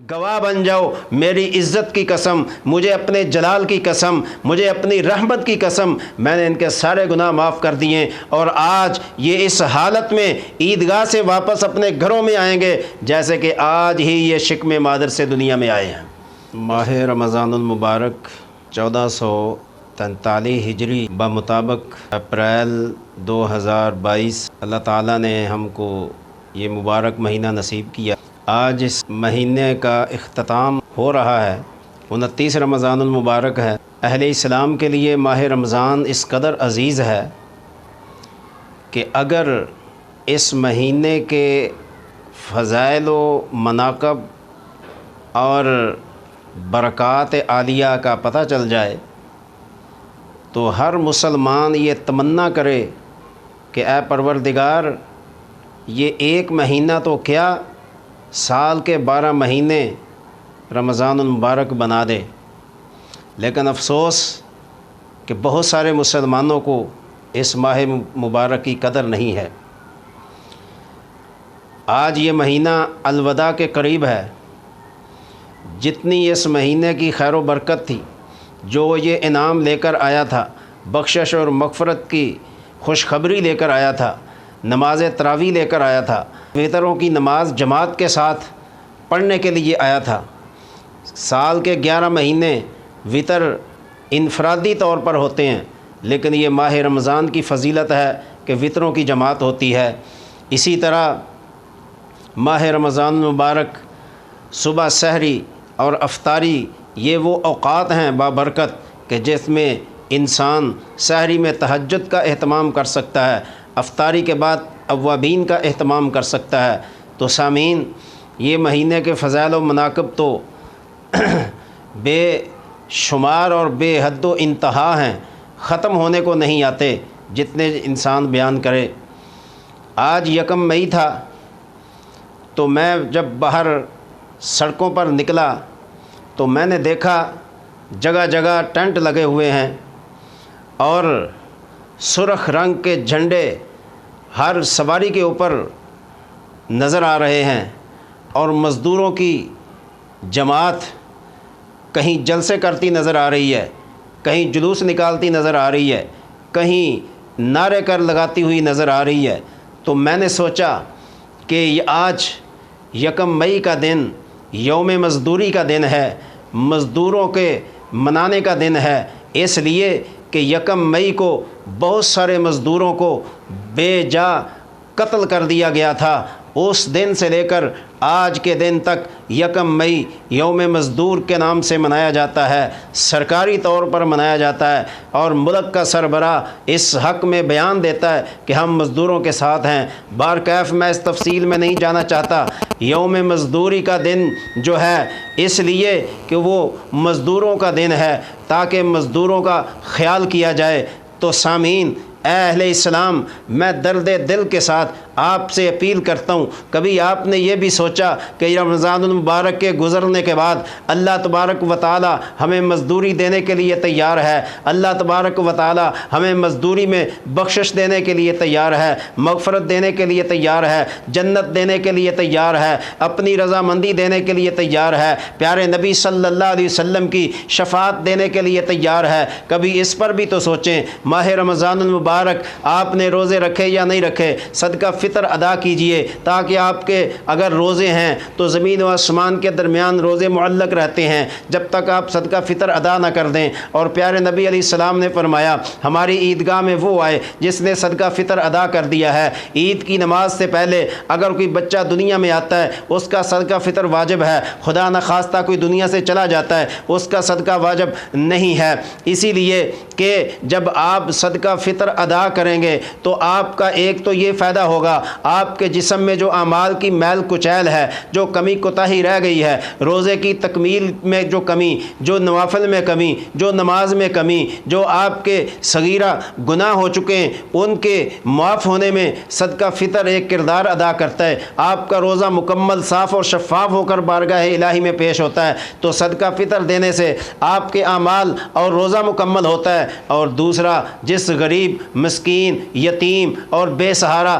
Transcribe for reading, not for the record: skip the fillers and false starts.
گواہ بن جاؤ، میری عزت کی قسم، مجھے اپنے جلال کی قسم، مجھے اپنی رحمت کی قسم، میں نے ان کے سارے گناہ معاف کر دیے، اور آج یہ اس حالت میں عیدگاہ سے واپس اپنے گھروں میں آئیں گے جیسے کہ آج ہی یہ شکم مادر سے دنیا میں آئے ہیں۔ ماہ رمضان المبارک 1443 ہجری بمطابق اپریل 2022 اللہ تعالیٰ نے ہم کو یہ مبارک مہینہ نصیب کیا۔ آج اس مہینے کا اختتام ہو رہا ہے، 29 رمضان المبارک ہے۔ اہل اسلام کے لیے ماہ رمضان اس قدر عزیز ہے کہ اگر اس مہینے کے فضائل و مناقب اور برکات عالیہ کا پتہ چل جائے تو ہر مسلمان یہ تمنا کرے کہ اے پروردگار، یہ ایک مہینہ تو کیا سال کے 12 مہینے رمضان المبارک بنا دے۔ لیکن افسوس کہ بہت سارے مسلمانوں کو اس ماہ مبارک کی قدر نہیں ہے۔ آج یہ مہینہ الوداع کے قریب ہے۔ جتنی اس مہینے کی خیر و برکت تھی، جو یہ انعام لے کر آیا تھا، بخشش اور مغفرت کی خوشخبری لے کر آیا تھا، نماز تراویح لے کر آیا تھا، وتروں کی نماز جماعت کے ساتھ پڑھنے کے لیے آیا تھا۔ سال کے 11 مہینے وتر انفرادی طور پر ہوتے ہیں، لیکن یہ ماہ رمضان کی فضیلت ہے کہ وتروں کی جماعت ہوتی ہے۔ اسی طرح ماہ رمضان مبارک صبح سحری اور افطاری یہ وہ اوقات ہیں بابرکت کہ جس میں انسان سحری میں تہجد کا اہتمام کر سکتا ہے، افطاری کے بعد اوابین کا اہتمام کر سکتا ہے۔ تو سامعین، یہ مہینے کے فضائل و مناقب تو بے شمار اور بے حد و انتہا ہیں، ختم ہونے کو نہیں آتے جتنے انسان بیان کرے۔ آج 1 مئی تھا تو میں جب باہر سڑکوں پر نکلا تو میں نے دیکھا جگہ جگہ ٹینٹ لگے ہوئے ہیں اور سرخ رنگ کے جھنڈے ہر سواری کے اوپر نظر آ رہے ہیں، اور مزدوروں کی جماعت کہیں جلسے کرتی نظر آ رہی ہے، کہیں جلوس نکالتی نظر آ رہی ہے، کہیں نعرے کر لگاتی ہوئی نظر آ رہی ہے۔ تو میں نے سوچا کہ یہ آج 1 مئی کا دن یوم مزدوری کا دن ہے، مزدوروں کے منانے کا دن ہے، اس لیے کہ 1 مئی کو بہت سارے مزدوروں کو بے جا قتل کر دیا گیا تھا۔ اس دن سے لے کر آج کے دن تک 1 مئی یوم مزدور کے نام سے منایا جاتا ہے، سرکاری طور پر منایا جاتا ہے، اور ملک کا سربراہ اس حق میں بیان دیتا ہے کہ ہم مزدوروں کے ساتھ ہیں۔ بارکیف میں اس تفصیل میں نہیں جانا چاہتا۔ یوم مزدوری کا دن جو ہے اس لیے کہ وہ مزدوروں کا دن ہے، تاکہ مزدوروں کا خیال کیا جائے۔ تو سامعین، اے اہل اسلام، میں درد دل کے ساتھ آپ سے اپیل کرتا ہوں، کبھی آپ نے یہ بھی سوچا کہ رمضان المبارک کے گزرنے کے بعد اللہ تبارک و تعالی ہمیں مزدوری دینے کے لیے تیار ہے، اللہ تبارک و تعالی ہمیں مزدوری میں بخشش دینے کے لیے تیار ہے، مغفرت دینے کے لیے تیار ہے، جنت دینے کے لیے تیار ہے، اپنی رضامندی دینے کے لیے تیار ہے، پیارے نبی صلی اللہ علیہ وسلم کی شفاعت دینے کے لیے تیار ہے۔ کبھی اس پر بھی تو سوچیں، ماہ رمضان المبارک آپ نے روزے رکھے یا نہیں رکھے، صدقہ فطر ادا کیجئے، تاکہ آپ کے اگر روزے ہیں تو زمین و آسمان کے درمیان روزے معلق رہتے ہیں جب تک آپ صدقہ فطر ادا نہ کر دیں۔ اور پیارے نبی علیہ السلام نے فرمایا، ہماری عیدگاہ میں وہ آئے جس نے صدقہ فطر ادا کر دیا ہے۔ عید کی نماز سے پہلے اگر کوئی بچہ دنیا میں آتا ہے اس کا صدقہ فطر واجب ہے، خدا نخواستہ کوئی دنیا سے چلا جاتا ہے اس کا صدقہ واجب نہیں ہے۔ اسی لیے کہ جب آپ صدقہ فطر ادا کریں گے تو آپ کا ایک تو یہ فائدہ ہوگا، آپ کے جسم میں جو اعمال کی میل کچیل ہے، جو کمی کوتاہی رہ گئی ہے، روزے کی تکمیل میں جو کمی، جو نوافل میں کمی، جو نماز میں کمی، جو آپ کے صغیرہ گناہ ہو چکے ہیں ان کے معاف ہونے میں صدقہ فطر ایک کردار ادا کرتا ہے۔ آپ کا روزہ مکمل صاف اور شفاف ہو کر بارگاہ الہی میں پیش ہوتا ہے، تو صدقہ فطر دینے سے آپ کے اعمال اور روزہ مکمل ہوتا ہے۔ اور دوسرا، جس غریب، مسکین، یتیم اور بے سہارا،